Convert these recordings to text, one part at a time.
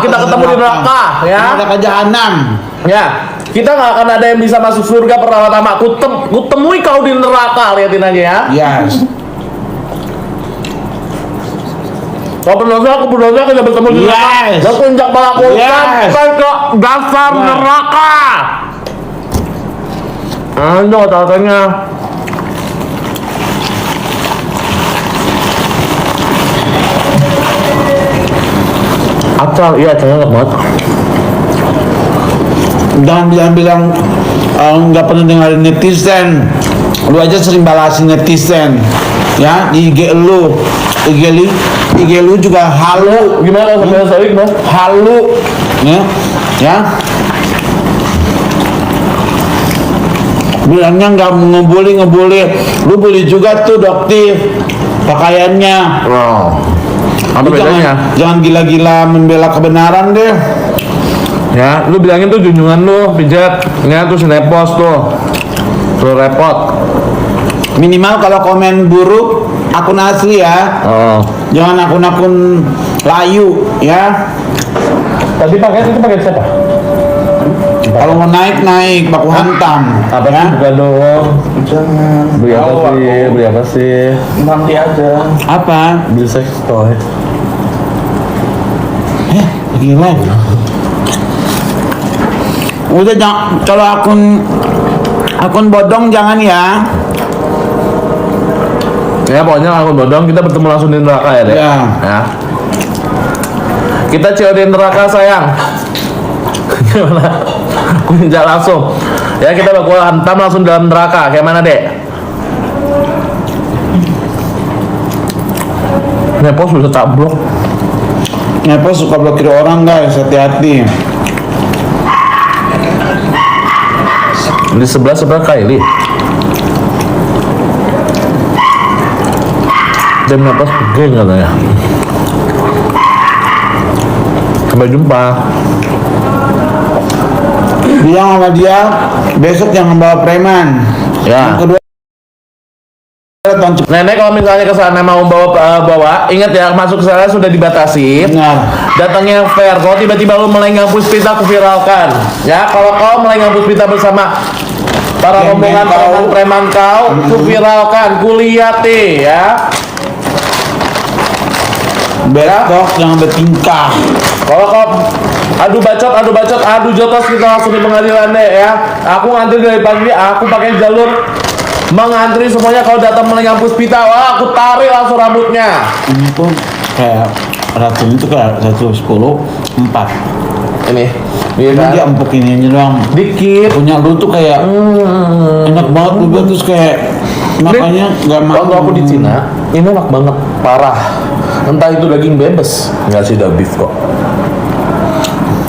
kita ketemu di neraka, ya. Neraka jahanam. Ya, kita nggak akan ada yang bisa masuk surga pertama-tama. Kutemui kau di neraka, liatin aja ya. Yes. Kau berdosa, aku berdosa, kita bertemu di neraka. Yes. Dan puncak balaku sampai ke dasar neraka. Ayo katanya. Acar, iya acarnya enak banget. Jangan bilang-bilang nggak pernah dengerin netizen. Lu aja sering balasin netizen. Ya, di IG lu. IG lu juga halu. Gimana sampai Soik, Mas? Halu. Ya. Ya. Bilangnya nggak ngebully. Lu bully juga tuh Doktif pakaiannya. Wow. Apa bedanya? Jangan gila-gila membela kebenaran deh. Ya, lu bilangin tuh junjungan lu pijat. Ya, tuh snappost tuh. Lu repot. Minimal kalau komen buruk akun asli ya. Oh. Jangan akun-akun layu ya. Tadi paket itu paket siapa? Kalau mau naik baku hantam. Apa ya? sih? Buka dong. Jangan. Beli apa sih? Beli apa sih? Nanti aja. Apa? Beli sex toy. Gila. Udah jangan, kalau akun bodong jangan ya. Ya pokoknya aku bodong, kita bertemu langsung di neraka ya deh. Ya. Ya. Kita COD neraka sayang. Gimana? Kunjak langsung. Ya kita bakal hantam langsung dalam neraka. Kayak mana dek? Nepos bisa tablok. Ngapa suka blokir orang guys, hati-hati. Di sebelah Kylie. Jam Nepos pergi katanya. Sampai jumpa. Bilang sama dia besok jangan bawa preman. Ya. Yang kedua tonton. Nenek kalau misalnya ke sana mau bawa, ingat ya masuk ke sana sudah dibatasi. Benar. Datangnya fair. Kalau tiba-tiba lu melenggang puspita, aku viralkan. Ya, kalau kau melenggang puspita bersama para rombongan preman kau, aku viralkan, kulihat ya. Besok jangan bertingkah. Kalau kau adu bacot, adu jotos, kita langsung di pengadilan deh ya. Aku ngantri dari pagi, aku pakai jalur mengantri semuanya. Kalau datang melenggang puspita, wah aku tarik langsung rambutnya. Ini pun kayak racun itu kayak 110/4. Ini Dia empuk ini doang. dikit. Punya lu tuh kayak enak banget lu terus kayak makanya nggak mau. Waktu aku di Cina, ini enak banget, parah. Entah itu daging bebes, nggak sih beef kok.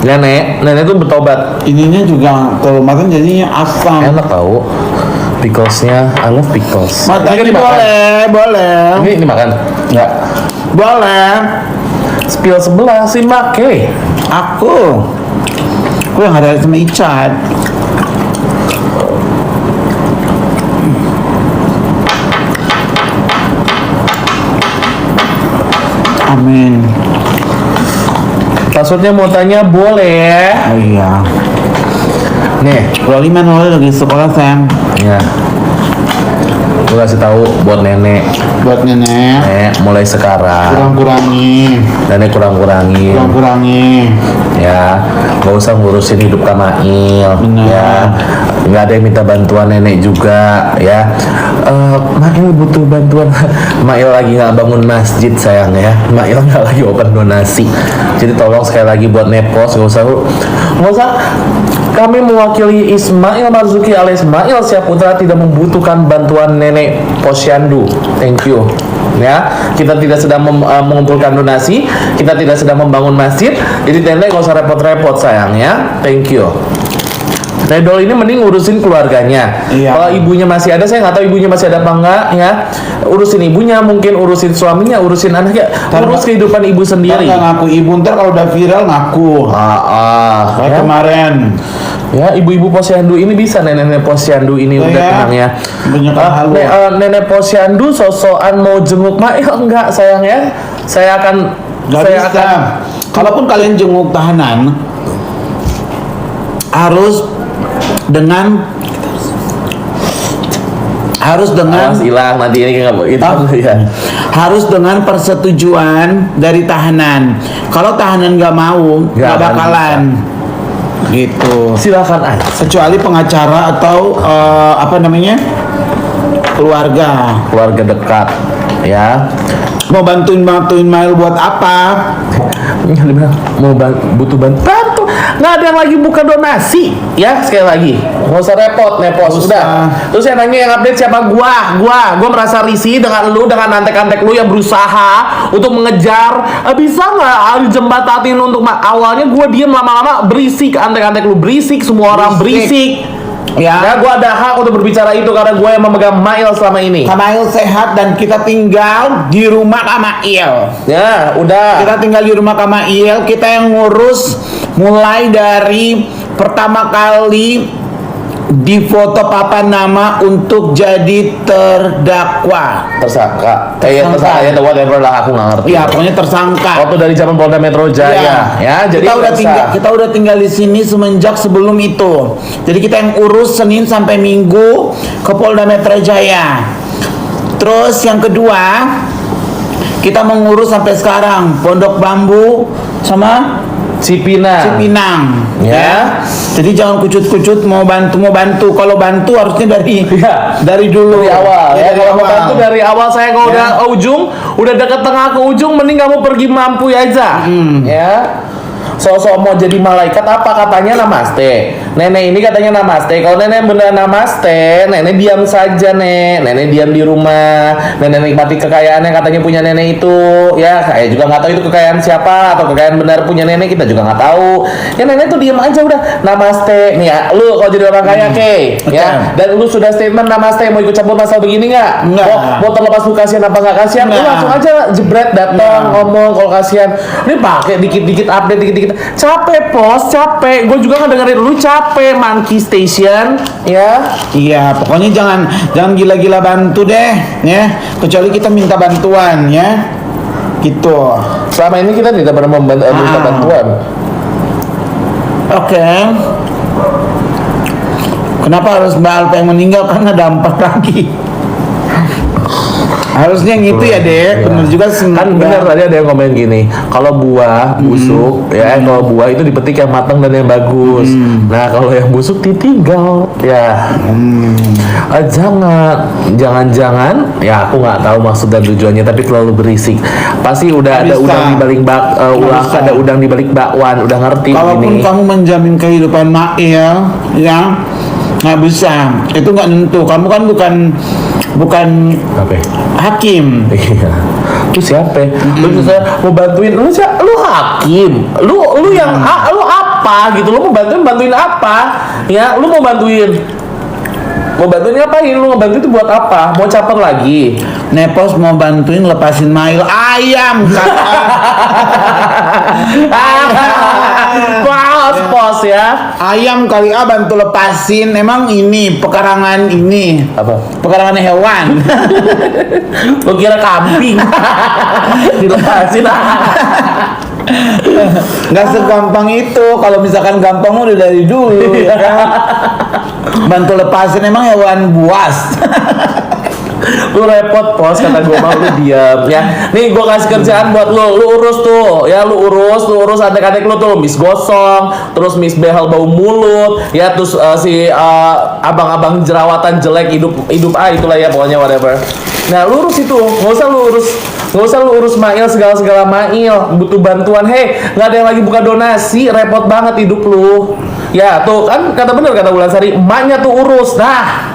Nenek tuh bertobat. Ininya juga kalau makan jadinya asam. Enak tau. Picklesnya, I love pickles. Matanya Ini dimakan. boleh. Ini makan? Nggak. Boleh. Spill sebelah si Make. Aku yang ada sama Icat. Amin. Maksudnya mau tanya boleh? Oh iya. Nih, Kalau Liman lagi sekolah Sam. ya. Gue kasih tahu buat nenek. Buat nenek Nenek mulai sekarang. kurang-kurangi. Nenek kurang-kurangin. Ya, nggak usah ngurusin hidup Kak Mail. Benar. Ya, nggak ada yang minta bantuan nenek juga. Ya, Mail butuh bantuan. Mail lagi nggak bangun masjid sayang ya. Mail nggak lagi open donasi. Jadi tolong sekali lagi buat Nepos, nggak usah. Kami mewakili Ismail Marzuki alias Ismail Syahputra tidak membutuhkan bantuan nenek Posyandu. Thank you. Ya, kita tidak sedang mengumpulkan donasi, kita tidak sedang membangun masjid, jadi nenek gak usah repot-repot sayang ya. Thank you. Redol ini mending urusin keluarganya. Iya. Kalau ibunya masih ada, saya nggak tahu ibunya masih ada apa enggak ya. Urusin ibunya, mungkin urusin suaminya, urusin anaknya, urus kehidupan ibu sendiri. Ntar ngaku ibu, ntar kalau udah viral ngaku. Kayak Ya. kemarin. Ya, ibu-ibu posyandu ini bisa, nenek posyandu ini Oh udah ya? tenang ya. Banyak halu. Nenek posyandu sosokan mau jenguk Mail enggak sayang ya. Saya akan Gak saya bisa. akan kalaupun kalian jenguk tahanan harus dengan Awas hilang nanti ini nggak itu ya. harus dengan persetujuan dari tahanan. Kalau tahanan nggak mau, Nggak nggak akan bakalan. Gitu. Silakan aja. Kecuali pengacara atau apa namanya, keluarga. Keluarga dekat, ya. Mau bantuin Mail buat apa? Dia bilang mau butuh bantu, nggak ada yang lagi buka donasi, ya sekali lagi nggak usah repot nepos, udah. Terus yang nanya yang update siapa? Gua merasa risih dengan lu, dengan antek-antek lu yang berusaha untuk mengejar, bisa nggak dijembatatin untuk awalnya gua diem, lama-lama berisik, antek-antek lu berisik, semua orang berisik. Ya, gue ada hak untuk berbicara itu karena gue yang memegang Mail selama ini. Mail sehat dan kita tinggal di rumah Mail. Ya, udah. Kita tinggal di rumah Mail, kita yang ngurus mulai dari pertama kali di foto papan nama untuk jadi terdakwa. Tersangka. Tersangka ya, whatever lah, aku nggak ngerti. Ya, pokoknya tersangka. Waktu dari zaman Polda Metro Jaya, ya. Jadi kita udah tinggal di sini semenjak sebelum itu. Jadi kita yang urus Senin sampai Minggu ke Polda Metro Jaya. Terus yang kedua, kita mengurus sampai sekarang Pondok Bambu sama Cipinang, ya. Jadi jangan kucut-kucut mau bantu. Kalau bantu harusnya dari dulu, dari awal. Ya, kalau mau bantu dari awal, saya kalau udah ujung, udah dekat tengah ke ujung, mending kamu pergi mampu aja, ya. Sosok mau jadi malaikat apa katanya namaste. Nenek ini katanya namaste. Kalau nenek bener namaste, nenek diam saja, nenek diam di rumah. Nenek nikmati kekayaannya katanya punya nenek itu. Ya, saya juga nggak tahu itu kekayaan siapa atau kekayaan benar punya nenek, kita juga nggak tahu. Ya nenek tuh diam aja udah namaste. Nih ya, lu kalau jadi orang kaya ya, dan lu sudah statement namaste, mau ikut campur masalah begini nggak? Mau terlepas lu kasihan apa nggak kasihan? Lu langsung aja jebret datang ngomong kalau kasihan. Ini pakai dikit-dikit update dikit-dikit. Capek pos, capek. Gue juga ngedengerin lu capek, Monkey Station, ya. Iya, pokoknya jangan gila-gila bantu deh, ya. Kecuali kita minta bantuan, ya. Gitu. Selama ini kita tidak pernah minta bantuan. Oke. Kenapa harus Mbak Alpa yang meninggal? Karena ada 4 lagi. Harusnya gitu ya, Dek. Bener juga kan bener tadi ada yang komen gini, kalau buah busuk ya, kalau buah itu dipetik yang matang dan yang bagus. Nah, kalau yang busuk ditinggal ya. Jangan ya, aku nggak tahu maksud dan tujuannya, tapi terlalu berisik. Pasti udah ada udang di balik ada udang di balik bakwan, udah ngerti. Kalaupun kamu menjamin kehidupan Mail, ya nggak bisa. Itu nggak nentu. Kamu kan bukan hakim. Iya. Lu siapa? Lu bisa mau bantuin lu hakim. Lu yang lu apa gitu? Lu mau bantuin apa? Ya, lu mau bantuin ngapain? Lu ngebantu itu buat apa? Mau caper lagi? Nepos mau bantuin lepasin Mail ayam kan. Pos ya. Ayam kali bantu lepasin. Emang ini pekarangan ini. Apa? Pekarangan hewan. Lu kira kambing. Dilepasin. Nggak segampang itu. Kalau misalkan gampang udah dari dulu, ya kan? Bantu lepasin emang hewan buas. Lu repot pos, kata gue mau lu diam ya. Nih gue kasih kerjaan buat lu urus tuh ya, lu urus adek-adek lu tuh, Miss Gosong, terus Miss Behel bau mulut ya, terus si abang-abang jerawatan jelek hidup itulah ya, pokoknya whatever. Nah, lu urus itu, nggak usah lu urus Mail segala Mail butuh bantuan. Nggak ada yang lagi buka donasi, repot banget hidup lu ya. Tuh kan kata Wulansari, emaknya tuh urus. Nah,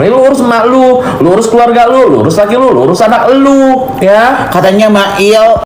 lu urus emak lu urus keluarga lu urus laki lu urus anak lu ya. Katanya Mail